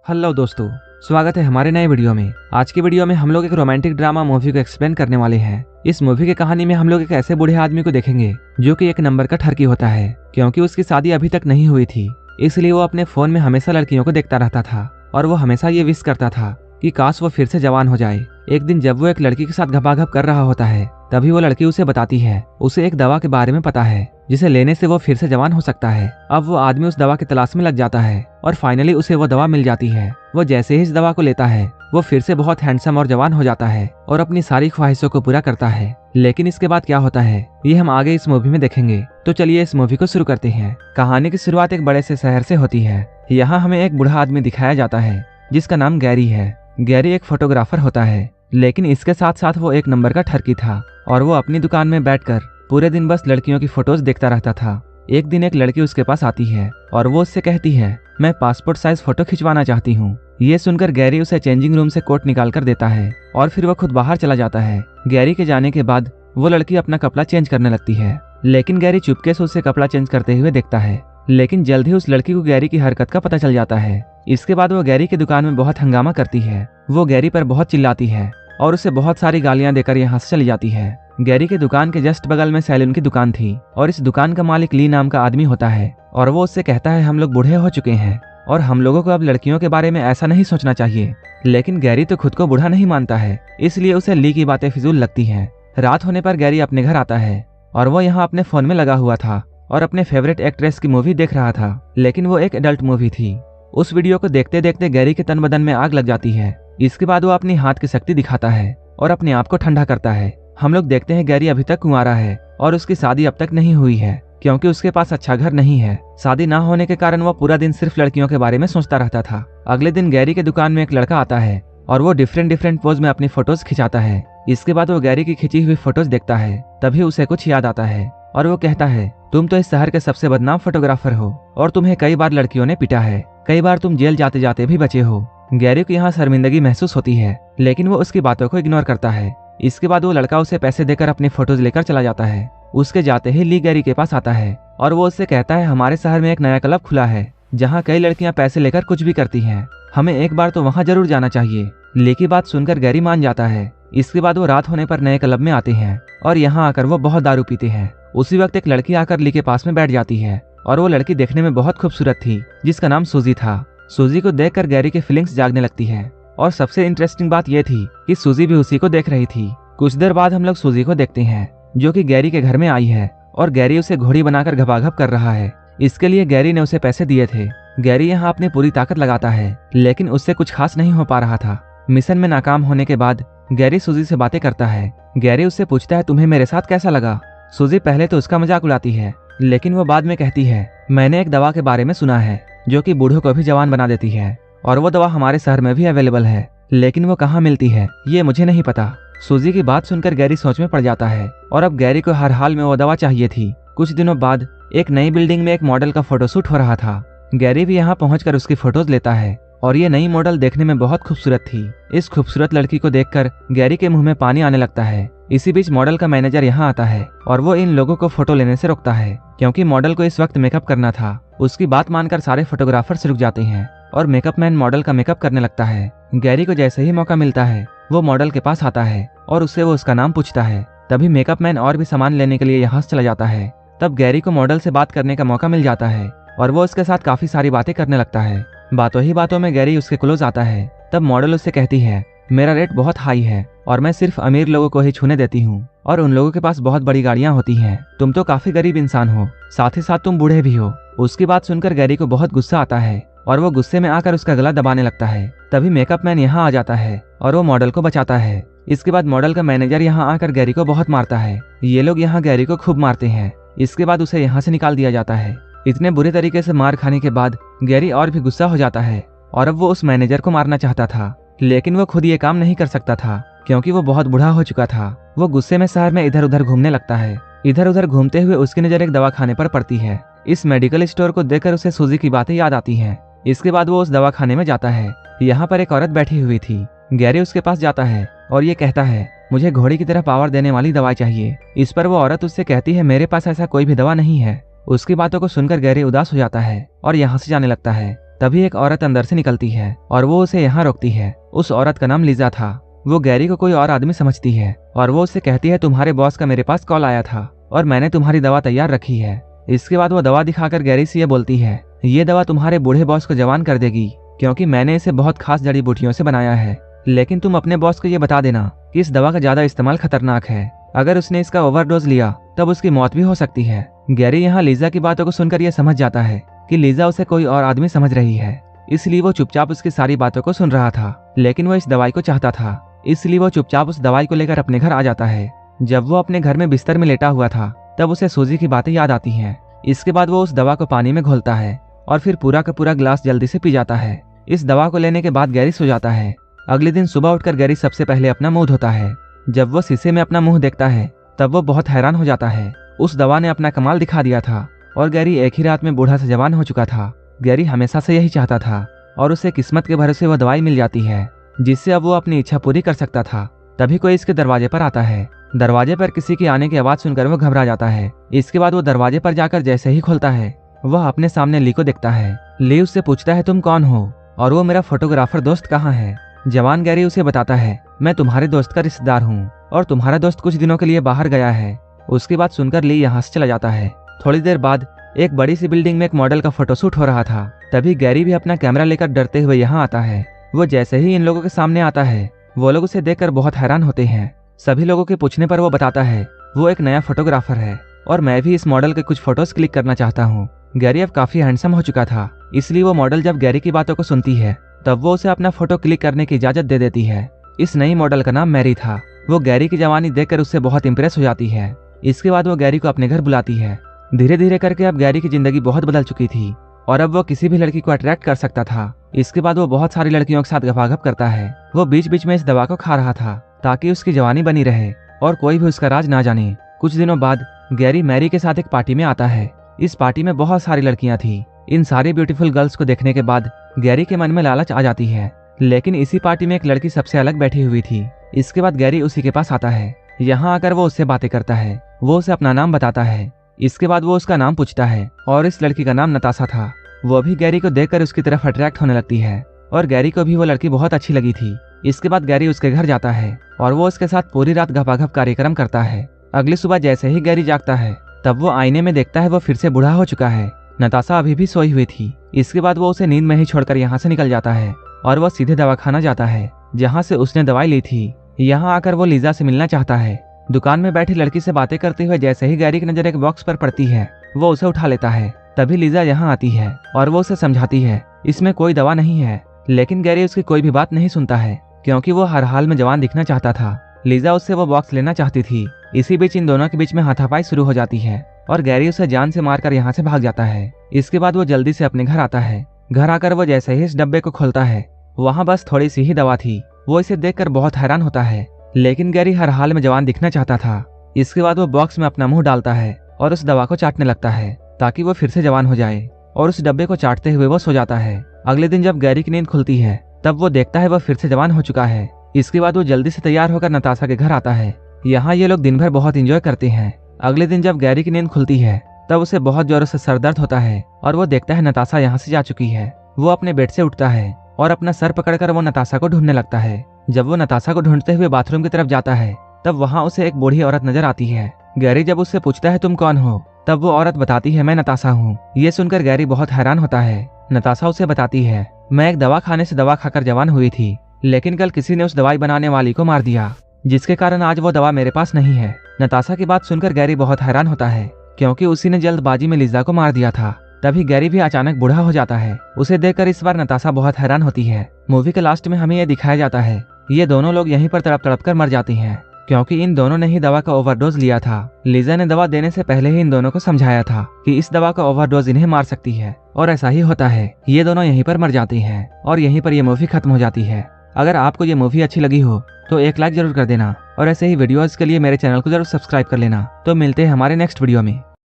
Hello दोस्तों, स्वागत है हमारे नए वीडियो में। आज की वीडियो में हम लोग एक रोमांटिक ड्रामा मूवी को एक्सप्लेन करने वाले हैं। इस मूवी की कहानी में हम लोग एक ऐसे बूढ़े आदमी को देखेंगे जो कि एक नंबर का ठरकी होता है, क्योंकि उसकी शादी अभी तक नहीं हुई थी। इसलिए वो अपने फोन में हमेशा लड़कियों को देखता रहता था और वो हमेशा ये विश करता था कि काश वो फिर से जवान हो जाए। एक दिन जब वो एक लड़की के साथ घपाघप कर रहा होता है, तभी वो लड़की उसे बताती है उसे एक दवा के बारे में पता है जिसे लेने से वो फिर से जवान हो सकता है। अब वो आदमी उस दवा की तलाश में लग जाता है और फाइनली उसे वो दवा मिल जाती है। वो जैसे ही इस दवा को लेता है वो फिर से बहुत हैंडसम और जवान हो जाता है और अपनी सारी ख्वाहिशों को पूरा करता है। लेकिन इसके बाद क्या होता है ये हम आगे इस मूवी में देखेंगे। तो चलिए इस मूवी को शुरू करते हैं। कहानी की शुरुआत एक बड़े से शहर से होती है। यहाँ हमें एक बूढ़ा आदमी दिखाया जाता है जिसका नाम गैरी है। गैरी एक फोटोग्राफर होता है, लेकिन इसके साथ साथ वो एक नंबर का ठरकी था और वो अपनी दुकान में बैठकर पूरे दिन बस लड़कियों की फोटोज देखता रहता था। एक दिन एक लड़की उसके पास आती है और वो उससे कहती है, मैं पासपोर्ट साइज फोटो खिंचवाना चाहती हूँ। ये सुनकर गैरी उसे चेंजिंग रूम से कोट निकाल कर देता है और फिर वो खुद बाहर चला जाता है। गैरी के जाने के बाद वो लड़की अपना कपड़ा चेंज करने लगती है, लेकिन गैरी चुपके से उसे कपड़ा चेंज करते हुए देखता है। लेकिन जल्द ही उस लड़की को गैरी की हरकत का पता चल जाता है। इसके बाद वो गैरी की दुकान में बहुत हंगामा करती है। वो गैरी पर बहुत चिल्लाती है और उसे बहुत सारी गालियां देकर यहाँ से चली जाती है। गैरी की दुकान के जस्ट बगल में सैलून की दुकान थी और इस दुकान का मालिक ली नाम का आदमी होता है और वो उससे कहता है, हम लोग बूढ़े हो चुके हैं और हम लोगों को अब लड़कियों के बारे में ऐसा नहीं सोचना चाहिए। लेकिन गैरी तो खुद को बूढ़ा नहीं मानता है, इसलिए उसे ली की बातें फिजूल लगती हैं। रात होने पर गैरी अपने घर आता है और वो यहाँ अपने फोन में लगा हुआ था और अपने फेवरेट एक्ट्रेस की मूवी देख रहा था, लेकिन वो एक एडल्ट मूवी थी। उस वीडियो को देखते देखते गैरी के तन बदन में आग लग जाती है। इसके बाद वो अपनी हाथ की शक्ति दिखाता है और अपने आप को ठंडा करता है। हम लोग देखते हैं गैरी अभी तक कुंवारा है और उसकी शादी अब तक नहीं हुई है, क्योंकि उसके पास अच्छा घर नहीं है। शादी ना होने के कारण वो पूरा दिन सिर्फ लड़कियों के बारे में सोचता रहता था। अगले दिन गैरी के दुकान में एक लड़का आता है और वो डिफरेंट पोज में अपनी फोटोज खिंचाता है। इसके बाद वो गैरी की खिंची हुई फोटोज देखता है, तभी उसे कुछ याद आता है और वो कहता है, तुम तो इस शहर के सबसे बदनाम फोटोग्राफर हो और तुम्हें कई बार लड़कियों ने पीटा है, कई बार तुम जेल जाते जाते भी बचे हो। गैरी को यहाँ शर्मिंदगी महसूस होती है, लेकिन वो उसकी बातों को इग्नोर करता है। इसके बाद वो लड़का उसे पैसे देकर अपनी फोटोज लेकर चला जाता है। उसके जाते ही ली गैरी के पास आता है और वो उससे कहता है, हमारे शहर में एक नया क्लब खुला है जहाँ कई लड़कियां पैसे लेकर कुछ भी करती हैं, हमें एक बार तो वहाँ जरूर जाना चाहिए। ली की बात सुनकर गैरी मान जाता है। इसके बाद वो रात होने पर नए क्लब में आते हैं और यहाँ आकर वो बहुत दारू पीते हैं। उसी वक्त एक लड़की आकर ली के पास में बैठ जाती है और वो लड़की देखने में बहुत खूबसूरत थी, जिसका नाम सूजी था। सूजी को देखकर गैरी की फीलिंग्स जागने लगती है और सबसे इंटरेस्टिंग बात यह थी कि सूजी भी उसी को देख रही थी। कुछ देर बाद हम लोग सूजी को देखते हैं जो कि गैरी के घर में आई है और गैरी उसे घोड़ी बनाकर घपाघप कर रहा है। इसके लिए गैरी ने उसे पैसे दिए थे। गैरी यहाँ अपनी पूरी ताकत लगाता है, लेकिन उससे कुछ खास नहीं हो पा रहा था। मिशन में नाकाम होने के बाद गैरी सूजी से बातें करता है। गैरी उससे पूछता है, तुम्हें मेरे साथ कैसा लगा। सूजी पहले तो उसका मजाक उड़ाती है, लेकिन वो बाद में कहती है, मैंने एक दवा के बारे में सुना है जो कि बूढ़ों को भी जवान बना देती है और वो दवा हमारे शहर में भी अवेलेबल है, लेकिन वो कहाँ मिलती है ये मुझे नहीं पता। सूजी की बात सुनकर गैरी सोच में पड़ जाता है और अब गैरी को हर हाल में वो दवा चाहिए थी। कुछ दिनों बाद एक नई बिल्डिंग में एक मॉडल का फोटोशूट हो रहा था। गैरी भी यहाँ पहुंचकर उसकी फोटोज लेता है और ये नई मॉडल देखने में बहुत खूबसूरत थी। इस खूबसूरत लड़की को देखकर गैरी के मुंह में पानी आने लगता है। इसी बीच मॉडल का मैनेजर यहाँ आता है और वो इन लोगों को फोटो लेने से रोकता है, क्योंकि मॉडल को इस वक्त मेकअप करना था। उसकी बात मानकर सारे फोटोग्राफर्स रुक जाते हैं और मेकअप मैन मॉडल का मेकअप करने लगता है। गैरी को जैसे ही मौका मिलता है वो मॉडल के पास आता है और उससे वो उसका नाम पूछता है। तभी मेकअप मैन और भी सामान लेने के लिए यहाँ से चला जाता है। तब गैरी को मॉडल से बात करने का मौका मिल जाता है और वो उसके साथ काफी सारी बातें करने लगता है। बातों ही बातों में गैरी उसके क्लोज आता है। तब मॉडल उससे कहती है, मेरा रेट बहुत हाई है और मैं सिर्फ अमीर लोगों को ही छूने देती हूँ और उन लोगों के पास बहुत बड़ी गाड़ियाँ होती हैं। तुम तो काफी गरीब इंसान हो, साथ ही साथ तुम बूढ़े भी हो। उसकी बात सुनकर गैरी को बहुत गुस्सा आता है और वो गुस्से में आकर उसका गला दबाने लगता है। तभी मेकअप मैन यहाँ आ जाता है और वो मॉडल को बचाता है। इसके बाद मॉडल का मैनेजर यहाँ आकर गैरी को बहुत मारता है। ये लोग यहाँ गैरी को खूब मारते हैं। इसके बाद उसे यहाँ से निकाल दिया जाता है। इतने बुरे तरीके से मार खाने के बाद गैरी और भी गुस्सा हो जाता है और अब वो उस मैनेजर को मारना चाहता था, लेकिन वो खुद ये काम नहीं कर सकता था क्योंकि वो बहुत बूढ़ा हो चुका था। वो गुस्से में शहर में इधर उधर घूमने लगता है। इधर उधर घूमते हुए उसकी नजर एक दवाखाने पर पड़ती है। इस मेडिकल स्टोर को देखकर उसे सूजी की बातें याद आती हैं। इसके बाद वो उस दवाखाने में जाता है। यहाँ पर एक औरत बैठी हुई थी। गैरी उसके पास जाता है और ये कहता है, मुझे घोड़ी की तरह पावर देने वाली दवाई चाहिए। इस पर वो औरत उससे कहती है, मेरे पास ऐसा कोई भी दवा नहीं है। उसकी बातों को सुनकर गैरी उदास हो जाता है और यहाँ से जाने लगता है। तभी एक औरत अंदर से निकलती है और वो उसे यहाँ रोकती है। उस औरत का नाम लीजा था। वो गैरी को कोई और आदमी समझती है और वो उससे कहती है तुम्हारे बॉस का मेरे पास कॉल आया था और मैंने तुम्हारी दवा तैयार रखी है। इसके बाद वो दवा दिखाकर गैरी से ये बोलती है ये दवा तुम्हारे बूढ़े बॉस को जवान कर देगी क्योंकि मैंने इसे बहुत खास जड़ी बूटियों से बनाया है। लेकिन तुम अपने बॉस को ये बता देना कि इस दवा का ज्यादा इस्तेमाल खतरनाक है। अगर उसने इसका ओवरडोज लिया तब उसकी मौत भी हो सकती है। गैरी यहाँ लीजा की बातों को सुनकर यह समझ जाता है कि लीजा उसे कोई और आदमी समझ रही है, इसलिए वो चुपचाप उसकी सारी बातों को सुन रहा था। लेकिन वो इस दवाई को चाहता था, इसलिए वो चुपचाप उस दवाई को लेकर अपने घर आ जाता है। जब वो अपने घर में बिस्तर में लेटा हुआ था तब उसे सूजी की बातें याद आती हैं। इसके बाद वो उस दवा को पानी में घोलता है और फिर पूरा का पूरा गिलास जल्दी से पी जाता है। इस दवा को लेने के बाद गैरी सो जाता है। अगले दिन सुबह उठकर गैरी सबसे पहले अपना मुंह धोता है। जब वो शीशे में अपना मुंह देखता है तब वो बहुत हैरान हो जाता है। उस दवा ने अपना कमाल दिखा दिया था और गैरी एक ही रात में बूढ़ा से जवान हो चुका था। गैरी हमेशा से यही चाहता था और उसे किस्मत के भरोसे वो दवाई मिल जाती है जिससे अब वो अपनी इच्छा पूरी कर सकता था। तभी कोई इसके दरवाजे पर आता है। दरवाजे पर किसी की आने की आवाज सुनकर वो घबरा जाता है। इसके बाद वो दरवाजे पर जाकर जैसे ही खोलता है वह अपने सामने ली को देखता है। ली उससे पूछता है तुम कौन हो और वो मेरा फोटोग्राफर दोस्त कहाँ है। जवान गैरी उसे बताता है मैं तुम्हारे दोस्त का रिश्तेदार हूँ और तुम्हारा दोस्त कुछ दिनों के लिए बाहर गया है। उसकी बात सुनकर ली यहाँ से चला जाता है। थोड़ी देर बाद एक बड़ी सी बिल्डिंग में एक मॉडल का फोटोशूट हो रहा था। तभी गैरी भी अपना कैमरा लेकर डरते हुए यहाँ आता है। वो जैसे ही इन लोगों के सामने आता है वो लोग उसे देखकर बहुत हैरान होते हैं। सभी लोगों के पूछने पर वो बताता है वो एक नया फोटोग्राफर है और मैं भी इस मॉडल के कुछ फोटोज क्लिक करना चाहता हूँ। गैरी अब काफी हैंडसम हो चुका था, इसलिए वो मॉडल जब गैरी की बातों को सुनती है तब वो उसे अपना फोटो क्लिक करने की इजाजत दे देती है। इस नई मॉडल का नाम मैरी था। वो गैरी की जवानी देखकर उससे बहुत इंप्रेस हो जाती है। इसके बाद वो गैरी को अपने घर बुलाती है। धीरे धीरे करके अब गैरी की जिंदगी बहुत बदल चुकी थी और अब वो किसी भी लड़की को अट्रैक्ट कर सकता था। इसके बाद वो बहुत सारी लड़कियों के साथ गपागप करता है। वो बीच बीच में इस दवा को खा रहा था ताकि उसकी जवानी बनी रहे और कोई भी उसका राज ना जाने। कुछ दिनों बाद गैरी मैरी के साथ एक पार्टी में आता है। इस पार्टी में बहुत सारी लड़कियां थी। इन सारी ब्यूटीफुल गर्ल्स को देखने के बाद गैरी के मन में लालच आ जाती है। लेकिन इसी पार्टी में एक लड़की सबसे अलग बैठी हुई थी। इसके बाद गैरी उसी के पास आता है। यहाँ आकर वो उससे बातें करता है। वो उसे अपना नाम बताता है। इसके बाद वो उसका नाम पूछता है और इस लड़की का नाम नताशा था। वो भी गैरी को देखकर उसकी तरफ अट्रैक्ट होने लगती है और गैरी को भी वो लड़की बहुत अच्छी लगी थी। इसके बाद गैरी उसके घर जाता है और वो उसके साथ पूरी रात गपागप कार्यक्रम करता है। अगली सुबह जैसे ही गैरी जागता है तब वो आईने में देखता है वो फिर से बूढ़ा हो चुका है। नताशा अभी भी सोई हुई थी। इसके बाद वो उसे नींद में ही छोड़कर यहाँ से निकल जाता है और वो सीधे दवाखाना जाता है जहाँ से उसने दवाई ली थी। यहाँ आकर वो लीजा से मिलना चाहता है। दुकान में बैठी लड़की से बातें करते हुए जैसे ही गैरी की नजर एक बॉक्स पर पड़ती है वो उसे उठा लेता है। तभी लीजा यहाँ आती है और वो उसे समझाती है इसमें कोई दवा नहीं है। लेकिन गैरी उसकी कोई भी बात नहीं सुनता है क्योंकि वो हर हाल में जवान दिखना चाहता था। लीजा उससे वो बॉक्स लेना चाहती थी। इसी बीच इन दोनों के बीच में हाथापाई शुरू हो जाती है और गैरी उसे जान से मारकर यहाँ से भाग जाता है। इसके बाद वो जल्दी से अपने घर आता है। घर आकर वो जैसे ही इस डब्बे को खोलता है वहाँ बस थोड़ी सी ही दवा थी। वो इसे देखकर बहुत हैरान होता है। लेकिन गैरी हर हाल में जवान दिखना चाहता था। इसके बाद वो बॉक्स में अपना मुंह डालता है और उस दवा को चाटने लगता है ताकि वो फिर से जवान हो जाए और उस डब्बे को चाटते हुए वो सो जाता है। अगले दिन जब गैरी की नींद खुलती है तब वो देखता है वो फिर से जवान हो चुका है। इसके बाद वो जल्दी से तैयार होकर नताशा के घर आता है। यहाँ ये लोग दिन भर बहुत एंजॉय करते हैं। अगले दिन जब गैरी की नींद खुलती है तब उसे बहुत जोरों से सर दर्द होता है और वो देखता है नताशा यहाँ से जा चुकी है। वो अपने बेड से उठता है और अपना सर पकड़कर वो नताशा को ढूंढने लगता है। जब वो नताशा को ढूंढते हुए बाथरूम की तरफ जाता है तब वहाँ उसे एक बूढ़ी औरत नजर आती है। गैरी जब उससे पूछता है तुम कौन हो तब वो औरत बताती है मैं नताशा हूँ। ये सुनकर गैरी बहुत हैरान होता है। नताशा उसे बताती है मैं एक दवा खाने से दवा खाकर जवान हुई थी, लेकिन कल किसी ने उस दवाई बनाने वाली को मार दिया जिसके कारण आज वो दवा मेरे पास नहीं है। नताशा की बात सुनकर गैरी बहुत हैरान होता है क्योंकि उसी ने जल्दबाजी में लीजा को मार दिया था। तभी गैरी भी अचानक बूढ़ा हो जाता है। उसे देखकर इस बार नताशा बहुत हैरान होती है। मूवी के लास्ट में हमें यह दिखाया जाता है ये दोनों लोग यहीं पर तड़प तड़प कर मर जाती हैं क्योंकि इन दोनों ने ही दवा का ओवरडोज लिया था। लीजा ने दवा देने से पहले ही इन दोनों को समझाया था कि इस दवा का ओवरडोज इन्हें मार सकती है और ऐसा ही होता है। ये दोनों यहीं पर मर जाती हैं और यहीं पर यह मूवी खत्म हो जाती है। अगर आपको ये मूवी अच्छी लगी हो तो एक लाइक जरूर कर देना और ऐसे ही वीडियोस के लिए मेरे चैनल को जरूर सब्सक्राइब कर लेना। तो मिलते हैं हमारे नेक्स्ट वीडियो में।